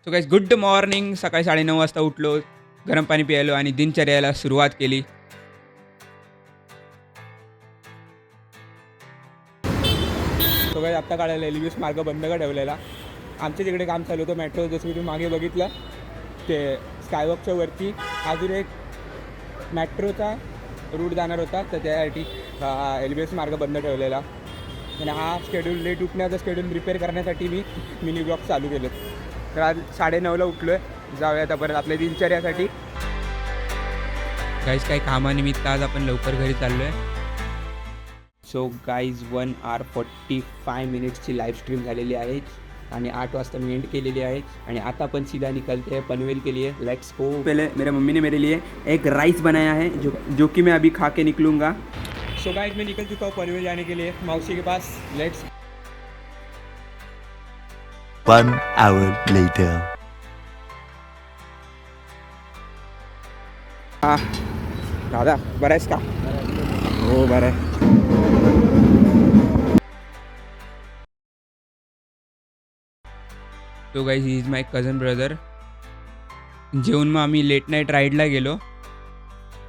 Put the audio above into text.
So guys good morning. सकाळी 9:30 वाजता उठलो, गरम पाणी प्यायलो आणि दिनचर्याला सुरुवात केली. सो गाईज आत्ता काढायला एलिव्हिस मार्ग बंद का ठेवलेला. आमच्या तिकडे काम चालू होतं मेट्रो, जसं की तुम्ही मागे बघितलं ते स्कायवॉकच्या वरती अजून एक मेट्रोचा रूट जाणार होता, तर त्यासाठी एलिव्हिस मार्ग बंद ठेवलेला. आणि हा शेड्यूल लेट उठण्याचा शेड्यूल रिपेअर करण्यासाठी मी मिनी ब्लॉग चालू केले. तर आज 9:30ला उठलो आहे. जाऊया आता परत आपल्या दिनचर्यासाठी. गाईज काही कामानिमित्त आज आपण लवकर घरी चाललो आहे. सो गाईज 1 hour 45 minutesची लाईव्ह स्ट्रीम झालेली आहे आणि 8 वाजता मी एंड केलेली आहे. आणि आता अपन सीधा निकलते हैं पनवेल के लिए. Let's go. पहले मेरे मम्मी ने मेरे लिए एक राइस बनाया है जो कि मैं अभी खा के निकलूँगा. सो गाइस मैं निकल चुका हूँ पनवेल जाने के लिए, मौसी के पास. लेट्स. 1 hour later. दादा बरं आहेस का? हो बरं आहे. So guys he is my कझन brother. जेवून मग आम्ही लेट नाईट राईडला गेलो.